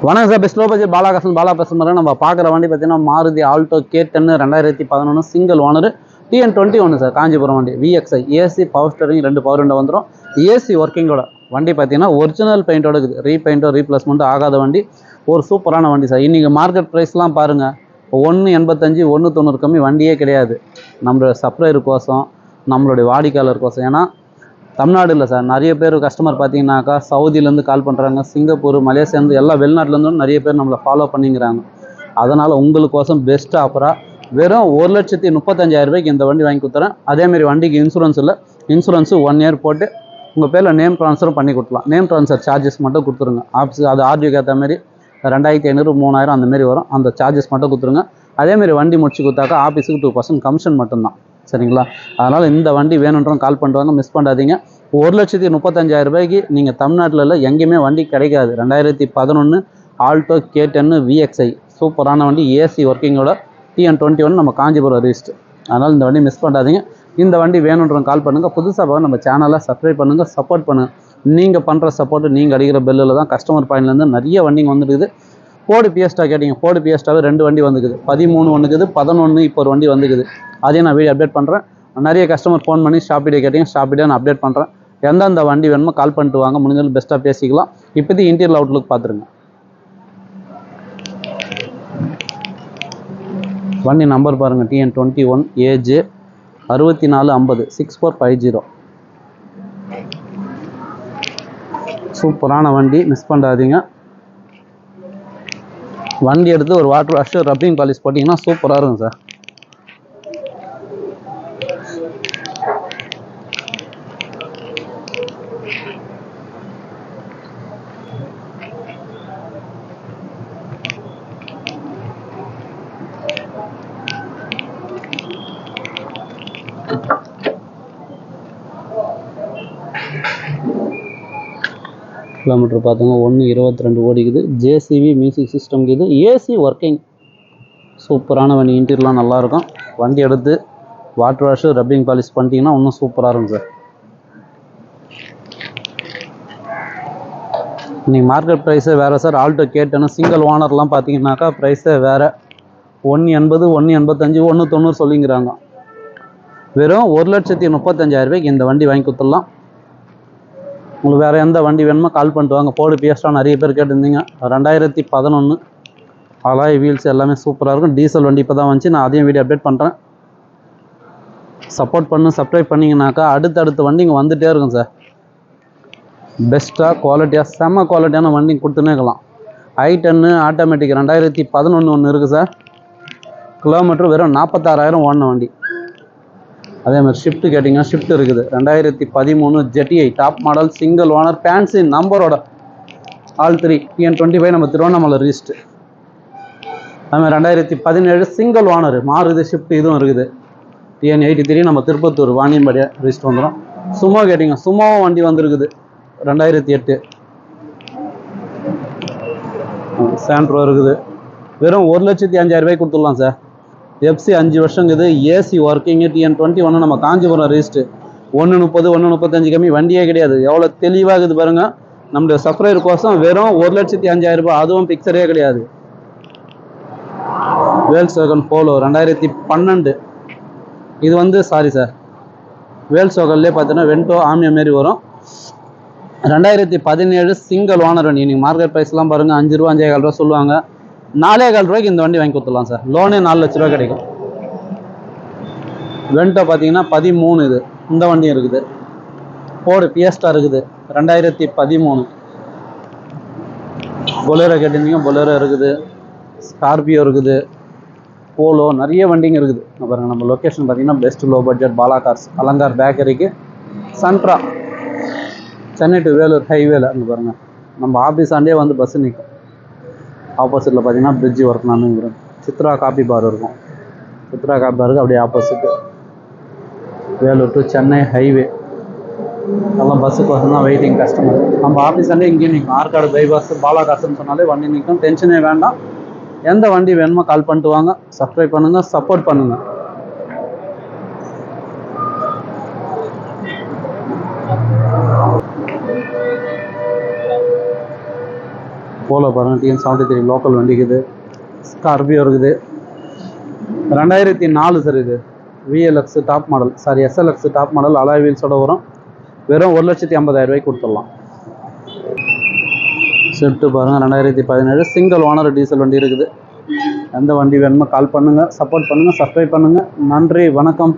வணக்கம் sir. Best low budget Bala பேசுகிறேன். நம்ம பார்க்குற வண்டி பார்த்தீங்கன்னா Maruti Alto K10 2011 single owner TN21 sir. Kanchipuram வண்டி VXI AC power steering 2 power window வந்துடும். ஏசி ஒர்க்கிங்கோட வண்டி பார்த்தீங்கன்னா ஒரிஜினல் பெயிண்டோட இருக்குது. ரீபெயிண்டோ ரீப்ளேஸ்மெண்ட்டோ ஆகாத வண்டி. ஒரு சூப்பரான வண்டி சார். இன்றைக்கி மார்க்கெட் ப்ரைஸ்லாம் பாருங்கள், 185 190 கம்மி வண்டியே கிடையாது. நம்மளோட சப்ளையர் கோசம், நம்மளுடைய வாடிக்கையாளர் கோசம். ஏன்னா தமிழ்நாடு இல்லை சார், நிறைய பேர் கஸ்டமர் பார்த்தீங்கன்னாக்கா சவுதியிலேருந்து கால் பண்ணுறாங்க, சிங்கப்பூர், மலேசியாந்து எல்லா வெளிநாட்டிலேருந்தும் நிறைய பேர் நம்மளை ஃபாலோ பண்ணிக்கிறாங்க. அதனால் உங்களுக்கோசம் பெஸ்ட் ஆஃபராக வெறும் 1,35,000 ரூபாய்க்கு இந்த வண்டி வாங்கி கொடுத்துறேன். அதேமாரி வண்டிக்கு இன்சூரன்ஸ் இல்லை, இன்சூரன்ஸு 1 இயர் போட்டு உங்கள் பேரில் நேம் ட்ரான்ஸ்ஃபரும் பண்ணி கொடுத்துலாம். நேம் ட்ரான்ஸ்ஃபர் சார்ஜஸ் மட்டும் கொடுத்துருங்க. ஆஃபீஸ் அது ஆர்டிஓக்கு ஏற்ற மாதிரி 2,500 3,000 அந்தமாரி வரும். அந்த சார்ஜஸ் மட்டும் கொடுத்துருங்க. அதேமாரி வண்டி முடிச்சு கொடுத்தாக்கா ஆஃபீஸுக்கு 2% கமிஷன் மட்டும்தான். சரிங்களா? அதனால் இந்த வண்டி வேணுன்றவங்க கால் பண்ணுறாங்க, மிஸ் பண்ணாதீங்க. 1,35,000 ரூபாய்க்கு நீங்கள் தமிழ்நாட்டில் இல்லை, எங்கேயுமே வண்டி கிடைக்காது. 2011 ஆல்டோ K10 VXI சூப்பரான வண்டி. ஏசி ஒர்க்கிங்கோட TN21 நம்ம காஞ்சிபுரம் ரிஜிஸ்ட். அதனால் இந்த வண்டி மிஸ் பண்ணாதீங்க. இந்த வண்டி வேணுன்றவங்க கால் பண்ணுங்கள். புதுசாக நம்ம சேனலை சப்ஸ்கிரைப் பண்ணுங்கள், சப்போர்ட் பண்ணுங்கள். நீங்கள் பண்ணுற சப்போர்ட்டு, நீங்கள் அடிக்கிற பெல்லில் தான் கஸ்டமர் பாயிண்ட்லேருந்து நிறைய வண்டிங்க வந்துருக்குது. போர்டு பிஎஸ்டா கேட்டிங்க, போர்டு பிஎஸ்டாவே 2 வண்டி வந்துக்குது. 13 ஒன்றுக்குது, 11 இப்போ ஒரு வண்டி வந்துக்குது. அதையும் நான் வீடியோ அப்டேட் பண்ணுறேன். நிறைய கஸ்டமர் ஃபோன் பண்ணி ஷாப்பிடே கேட்டிங்க, ஷாப்பிடே நான் அப்டேட் பண்ணுறேன். எந்தெந்த வண்டி வேணுமோ கால் பண்ணிட்டு வாங்க, முடிஞ்சாலும் பெஸ்ட்டாக பேசிக்கலாம். இப்போதைக்கு இன்டீரியர் அவுட்லுக் பார்த்துருங்க. வண்டி நம்பர் பாருங்கள், TN21 AJ 6450 6450. சூப்பரான வண்டி, மிஸ் பண்ணாதீங்க. வண்டி எடுத்து ஒரு வாட்டர் வாஷ் ரப்பிங் பாலிஷ் போட்டிங்கன்னா சூப்பராக இருக்கும் சார். கிலோமீட்டர் பார்த்துங்க 1:22 ஓடிக்குது. JCB மியூசிக் சிஸ்டம் இது. ஏசி ஒர்க்கிங் சூப்பரான வண்டி. இன்டீரியர்லாம் நல்லாயிருக்கும். வண்டி எடுத்து வாட்டர் வாஷு ரப்பிங் பாலிஷ் பண்ணிட்டீங்கன்னா இன்னும் சூப்பராக இருக்கும் சார். இன்றைக்கி மார்க்கெட் ப்ரைஸே வேறு சார். ஆல்டோ K10 சிங்கிள் ஓனர்லாம் பார்த்தீங்கன்னாக்கா ப்ரைஸே வேறு. 180 185 190 சொல்லிங்கிறாங்க. வெறும் 1,35,000 ரூபாய்க்கு இந்த வண்டி வாங்கி கொடுத்துடலாம். உங்களுக்கு வேறு எந்த வண்டி வேணுமோ கால் பண்ணிட்டு வாங்க. போர்டு பிஎஸ்டா நிறைய பேர் கேட்டிருந்தீங்க. 2011 அலாய் வீல்ஸ் எல்லாமே சூப்பராக இருக்கும். டீசல் வண்டி இப்போ தான் வந்துச்சு. நான் அதையும் வீடியோ அப்டேட் பண்ணுறேன். சப்போர்ட் பண்ணு, சப்ஸ்கிரைப் பண்ணிங்கனாக்கா அடுத்தடுத்த வண்டிங்க வந்துகிட்டே இருக்கும் சார். பெஸ்ட்டாக குவாலிட்டியாக செம்ம குவாலிட்டியான வண்டிங்க கொடுத்துனே இருக்கலாம். i10 ஆட்டோமேட்டிக் 2011 ஒன்று இருக்குது சார். கிலோமீட்டர் வெறும் 46,000 ஓடின வண்டி. அதேமாதிரி ஷிஃப்ட்டு கேட்டிங்கன்னா ஷிஃப்ட் இருக்குது. 2013 GTI top model single owner fancy நம்பரோட ஆல் 3 TN25 நம்ம திருவண்ணாமலை ரிஜிஸ்ட். அதுமாதிரி 2017 சிங்கிள் ஓனர் மாறுது ஷிஃப்ட் இதுவும் இருக்குது. TN83 நம்ம திருப்பத்தூர் வாணியம்பாடியா ரிஜிஸ்ட் வந்துடும். சுமோ கேட்டிங்க, சுமோவும் வண்டி வந்துருக்குது. 2008 சாண்ட்ரோ இருக்குது. வெறும் 1,05,000 ரூபாய்க்கு கொடுத்துடலாம் சார். FC 5 வருஷங்குது. AC working. TN21 நம்ம காஞ்சிபுரம் ரிஜிஸ்ட். 130 135 கம்மி வண்டியே கிடையாது. எவ்வளோ தெளிவாக இருக்குது பாருங்கள். நம்மளுடைய சப்ளையர் கோசம் வெறும் 1,05,000 ரூபாய். அதுவும் பிக்சரே கிடையாது. வேல்ஸ்வேகன் போலோ 2012 இது வந்து சாரி சார், வேல்ஸ்வேகன்லேயே பார்த்தீங்கன்னா வென்டோ ஆம்னியா மாரி வரும். 2017 சிங்கிள் ஓனர் வண்டி. நீங்கள் மார்க்கெட் ப்ரைஸ்லாம் பாருங்கள், 5 ரூபா 5,4 ரூபா சொல்லுவாங்க. 4,4 ரூபாய்க்கு இந்த வண்டி வாங்கி கொடுத்துடலாம் சார். லோனே 4 லட்ச ரூபா கிடைக்கும். வென்டோ பார்த்தீங்கன்னா 13 இது. இந்த வண்டியும் இருக்குது. போர்டு பிஎஸ்டா இருக்குது. 2013 பொலேரோ கேட்டிருந்தீங்க, பொலேரோ இருக்குது. ஸ்கார்பியோ இருக்குது. போலோ நிறைய வண்டிங்க இருக்குது. பாருங்கள், நம்ம லொக்கேஷன் பார்த்தீங்கன்னா best low budget Bala cars, Alankar பேக்கரிக்கு சன்ட்ரா, சென்னை டு வேலூர் ஹைவேல. அங்கே பாருங்கள், நம்ம ஆஃபீஸ் ஆண்டே வந்து பஸ்ஸு நிற்கும். ஆப்போசிட்டில் பார்த்தீங்கன்னா பிரிட்ஜ் ஒர்க் நானுங்கிறேன். சித்ரா காப்பி பார் இருக்கும். சித்ரா காப்பி பாருக்கு அப்படியே opposite Vellore to Chennai highway. எல்லாம் பஸ்ஸுக்கோசம் தான் வெயிட்டிங் கஸ்டமர். நம்ம ஆஃபீஸ் ஆண்டே இங்கேயும் நிற்கும். ஆற்காடு பைபாஸ் பாலா காசுன்னு சொன்னாலே வண்டி நிற்கும். டென்ஷனே வேண்டாம். எந்த வண்டி வேணுமோ கால் பண்ணிட்டு வாங்க. சப்ஸ்கிரைப் பண்ணுங்கள், சப்போர்ட் பண்ணுங்கள். போலோ பாருங்கள், TN73 லோக்கல் வண்டி இருக்குது. ஸ்கார்பியோ இருக்குது. 2004 சார் இது. VLX top model, sorry SLX top model, alloy வீல்ஸோட வரும். வெறும் 1,50,000 கொடுத்துடலாம். ஸ்விஃப்ட் பாருங்கள், 2017 சிங்கிள் ஓனர் டீசல் வண்டி இருக்குது. எந்த வண்டி வேணுமோ கால் பண்ணுங்கள், சப்போர்ட் பண்ணுங்கள், சப்ஸ்கிரைப் பண்ணுங்கள். நன்றி, வணக்கம்.